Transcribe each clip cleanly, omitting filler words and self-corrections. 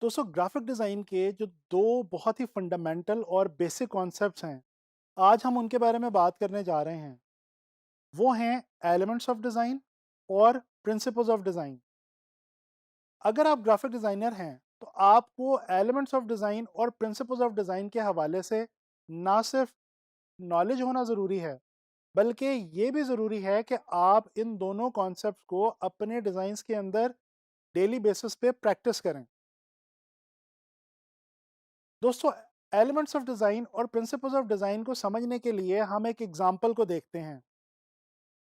दोस्तों graphic design के जो दो बहुत ही फंडामेंटल और बेसिक कॉन्सेप्ट्स हैं, आज हम उनके बारे में बात करने जा रहे हैं। वो हैं एलिमेंट्स ऑफ डिज़ाइन और प्रिंसिपल्स ऑफ डिज़ाइन। अगर आप ग्राफिक डिज़ाइनर हैं तो आपको एलिमेंट्स ऑफ डिज़ाइन और प्रिंसिपल्स ऑफ डिज़ाइन के हवाले से ना सिर्फ नॉलेज होना ज़रूरी है, बल्कि ये भी ज़रूरी है कि आप इन दोनों कॉन्सेप्ट्स को अपने डिज़ाइंस के अंदर डेली बेसिस पे प्रैक्टिस करें। दोस्तों एलिमेंट्स ऑफ डिज़ाइन और प्रिंसिपल्स ऑफ डिज़ाइन को समझने के लिए हम एक एग्जांपल को देखते हैं।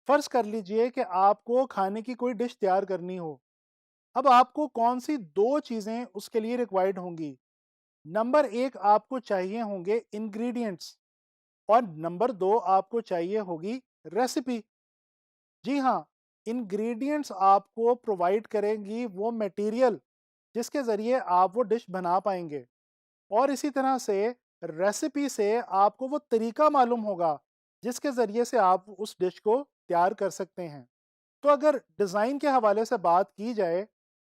फ़र्ज़ कर लीजिए कि आपको खाने की कोई डिश तैयार करनी हो। अब आपको कौन सी दो चीज़ें उसके लिए रिक्वायर्ड होंगी। नंबर एक आपको चाहिए होंगे इंग्रेडिएंट्स और नंबर दो आपको चाहिए होगी रेसिपी। जी हाँ, इंग्रेडिएंट्स आपको प्रोवाइड करेंगी वो मटेरियल जिसके ज़रिए आप वो डिश बना पाएंगे, और इसी तरह से रेसिपी से आपको वो तरीका मालूम होगा जिसके ज़रिए से आप उस डिश को तैयार कर सकते हैं। तो अगर डिज़ाइन के हवाले से बात की जाए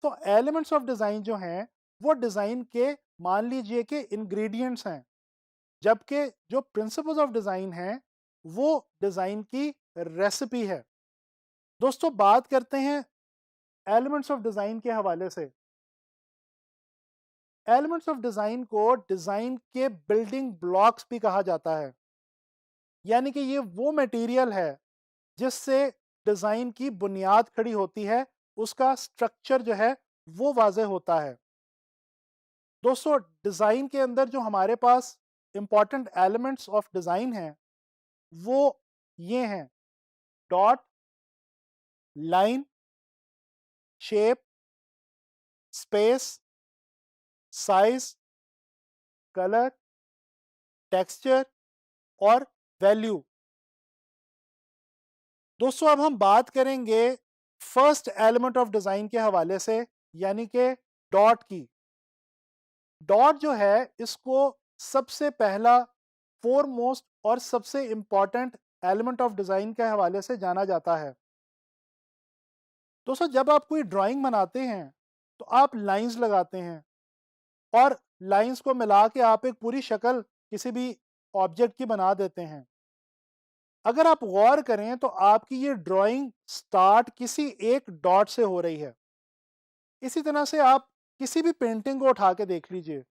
तो एलिमेंट्स ऑफ डिज़ाइन जो हैं वो डिज़ाइन के मान लीजिए कि इंग्रेडिएंट्स हैं, जबकि जो प्रिंसिपल्स ऑफ डिज़ाइन हैं वो डिज़ाइन की रेसिपी है। दोस्तों बात करते हैं एलिमेंट्स ऑफ डिज़ाइन के हवाले से। एलिमेंट्स ऑफ डिज़ाइन को डिज़ाइन के बिल्डिंग ब्लॉक्स भी कहा जाता है, यानी कि ये वो मटेरियल है जिससे डिज़ाइन की बुनियाद खड़ी होती है, उसका स्ट्रक्चर जो है वो वाज़ेह होता है। दोस्तों डिज़ाइन के अंदर जो हमारे पास इंपॉर्टेंट एलिमेंट्स ऑफ डिज़ाइन हैं वो ये हैं: dot, line, shape, space, size, colour, texture और वैल्यू। दोस्तों अब हम बात करेंगे फर्स्ट एलिमेंट ऑफ डिज़ाइन के हवाले से, यानी कि डॉट की। डॉट जो है इसको सबसे पहला, फोरमोस्ट और सबसे इंपॉर्टेंट एलिमेंट ऑफ डिज़ाइन के हवाले से जाना जाता है। दोस्तों जब आप कोई ड्राइंग बनाते हैं तो आप लाइंस लगाते हैं, और लाइंस को मिला के आप एक पूरी शक्ल किसी भी ऑब्जेक्ट की बना देते हैं। अगर आप गौर करें तो आपकी ये ड्राइंग स्टार्ट किसी एक डॉट से हो रही है। इसी तरह से आप किसी भी पेंटिंग को उठा के देख लीजिए,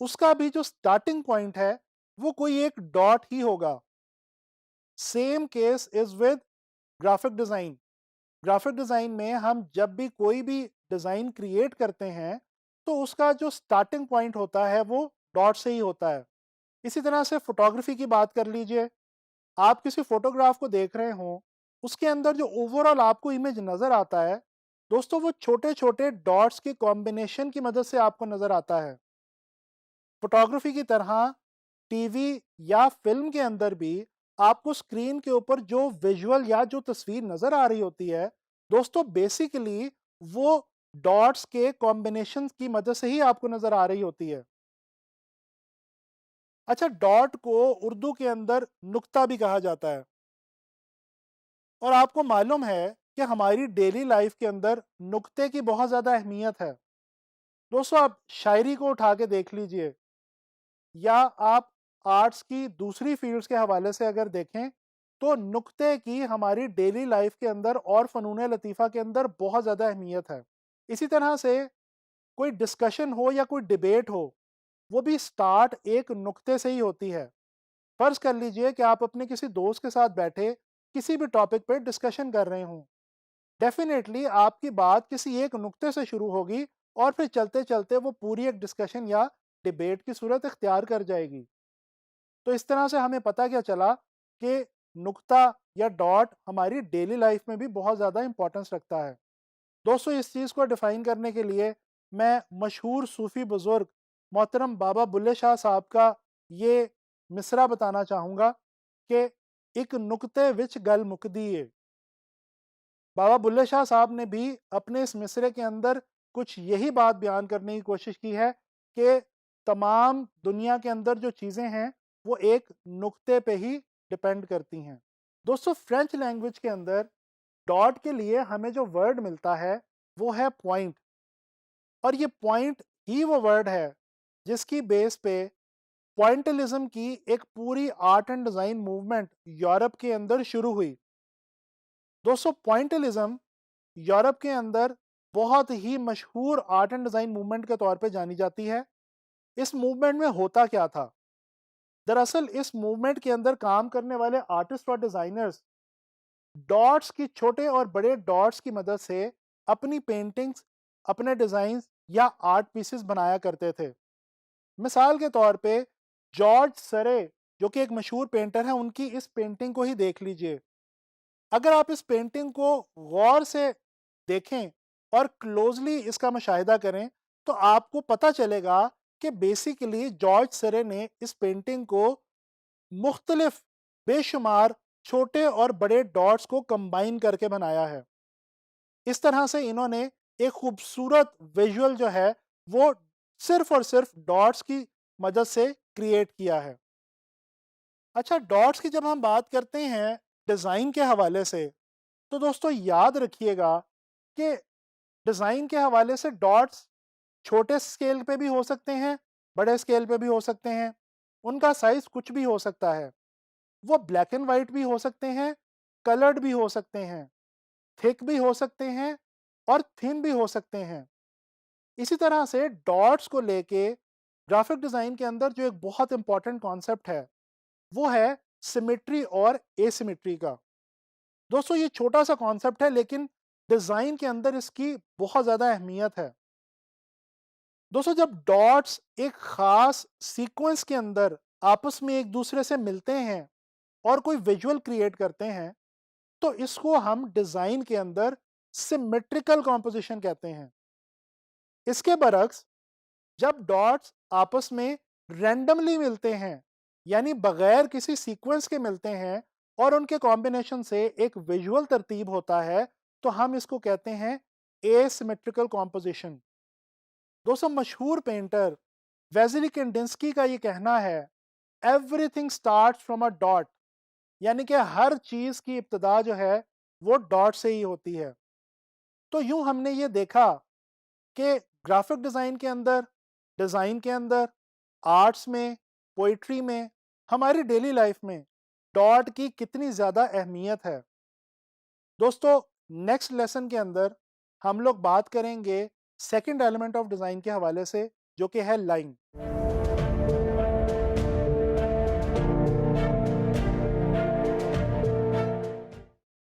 उसका भी जो स्टार्टिंग पॉइंट है वो कोई एक डॉट ही होगा। Same case is with graphic design. Graphic design में हम जब भी कोई भी डिज़ाइन क्रिएट करते हैं तो उसका जो स्टार्टिंग पॉइंट होता है वो डॉट से ही होता है। इसी तरह से फोटोग्राफी की बात कर लीजिए। आप किसी फोटोग्राफ को देख रहे हो, उसके अंदर जो ओवरऑल आपको इमेज नज़र आता है, दोस्तों वो छोटे छोटे डॉट्स के कॉम्बिनेशन की मदद से आपको नज़र आता है। फोटोग्राफी की तरह टीवी या फिल्म के अंदर भी आपको स्क्रीन के ऊपर जो विजुअल या जो तस्वीर नज़र आ रही होती है, दोस्तों बेसिकली वो डॉट्स के कॉम्बिनेशन की मदद से ही आपको नज़र आ रही होती है। अच्छा, डॉट को उर्दू के अंदर नुक्ता भी कहा जाता है, और आपको मालूम है कि हमारी डेली लाइफ के अंदर नुक्ते की बहुत ज़्यादा अहमियत है। दोस्तों आप शायरी को उठा के देख लीजिए, या आप आर्ट्स की दूसरी फील्ड्स के हवाले से अगर देखें तो नुक्ते की हमारी डेली लाइफ के अंदर और फ़नून लतीफ़ा के अंदर बहुत ज़्यादा अहमियत है। इसी तरह से कोई डिस्कशन हो या कोई डिबेट हो, वो भी स्टार्ट एक नुक्ते से ही होती है। फ़र्ज़ कर लीजिए कि आप अपने किसी दोस्त के साथ बैठे किसी भी टॉपिक पे डिस्कशन कर रहे हों। डेफ़िनेटली आपकी बात किसी एक नुक्ते से शुरू होगी और फिर चलते-चलते वो पूरी एक डिस्कशन या डिबेट की सूरत इख्तियार कर जाएगी। तो इस तरह से हमें पता क्या चला कि नुक्ता या डॉट हमारी डेली लाइफ में भी बहुत ज़्यादा इंपॉर्टेंस रखता है। दोस्तों इस चीज़ को डिफ़ाइन करने के लिए मैं मशहूर सूफ़ी बुज़ुर्ग मोहतरम बाबा बुल्ले शाह साहब का ये मिसरा बताना चाहूँगा कि एक नुक्ते विच गल मुकदी है। बाबा बुल्ले शाह साहब ने भी अपने इस मिसरे के अंदर कुछ यही बात बयान करने की कोशिश की है कि तमाम दुनिया के अंदर जो चीज़ें हैं वो एक नुक्ते पे ही डिपेंड करती हैं। दोस्तों फ्रेंच लैंग्वेज के अंदर डॉट के लिए हमें जो वर्ड मिलता है वो है पॉइंट, और ये पॉइंट ही वो वर्ड है जिसकी बेस पे पॉइंटलिज्म की एक पूरी art and design movement Europe के अंदर शुरू हुई। दोस्तों, पॉइंटलिज्म यूरोप के अंदर बहुत ही मशहूर आर्ट एंड डिजाइन मूवमेंट के तौर पे जानी जाती है। इस मूवमेंट में होता क्या था? दरअसल इस मूवमेंट के अंदर काम करने वाले आर्टिस्ट और डिजाइनर्स डॉट्स की, छोटे और बड़े डॉट्स की मदद से अपनी पेंटिंग्स, अपने डिजाइन्स या आर्ट पीसेस बनाया करते थे। मिसाल के तौर पे जॉर्ज सरे, जो कि एक मशहूर पेंटर है, उनकी इस पेंटिंग को ही देख लीजिए। अगर आप इस पेंटिंग को गौर से देखें और क्लोजली इसका मुशाहिदा करें तो आपको पता चलेगा कि बेसिकली जॉर्ज सरे ने इस पेंटिंग को मुख्तलिफ बेशुमार छोटे और बड़े डॉट्स को कंबाइन करके बनाया है। इस तरह से इन्होंने एक खूबसूरत विजुअल जो है वो सिर्फ और सिर्फ डॉट्स की मदद से क्रिएट किया है। अच्छा, डॉट्स की जब हम बात करते हैं डिज़ाइन के हवाले से, तो दोस्तों याद रखिएगा कि डिज़ाइन के हवाले से डॉट्स छोटे स्केल पे भी हो सकते हैं, बड़े स्केल पे भी हो सकते हैं। उनका साइज़ कुछ भी हो सकता है। वो ब्लैक एंड वाइट भी हो सकते हैं, कलर्ड भी हो सकते हैं, थिक भी हो सकते हैं और थिन भी हो सकते हैं। इसी तरह से डॉट्स को लेके ग्राफिक डिज़ाइन के अंदर जो एक बहुत इंपॉर्टेंट कॉन्सेप्ट है, वो है सिमेट्री और एसिमेट्री का। दोस्तों, ये छोटा सा कॉन्सेप्ट है लेकिन डिज़ाइन के अंदर इसकी बहुत ज़्यादा अहमियत है। दोस्तों, जब डॉट्स एक ख़ास सीक्वेंस के अंदर आपस में एक दूसरे से मिलते हैं और कोई विजुअल क्रिएट करते हैं, तो इसको हम डिज़ाइन के अंदर सिमेट्रिकल कॉम्पोजिशन कहते हैं। इसके बरक्स जब डॉट्स आपस में रैंडमली मिलते हैं, यानी बगैर किसी सीक्वेंस के मिलते हैं और उनके कॉम्बिनेशन से एक विजुअल तरतीब होता है, तो हम इसको कहते हैं एसिमेट्रिकल कॉम्पोजिशन। दोस्तों, मशहूर पेंटर वेसिली कैंडिंस्की का ये कहना है, everything starts from a dot, यानी कि हर चीज की इब्तिदा जो है वो डॉट से ही होती है। तो यूं हमने ये देखा कि ग्राफिक डिज़ाइन के अंदर, आर्ट्स में, पोइट्री में, हमारी डेली लाइफ में डॉट की कितनी ज़्यादा अहमियत है। दोस्तों, नेक्स्ट लेसन के अंदर हम लोग बात करेंगे सेकंड एलिमेंट ऑफ डिज़ाइन के हवाले से, जो कि है लाइन।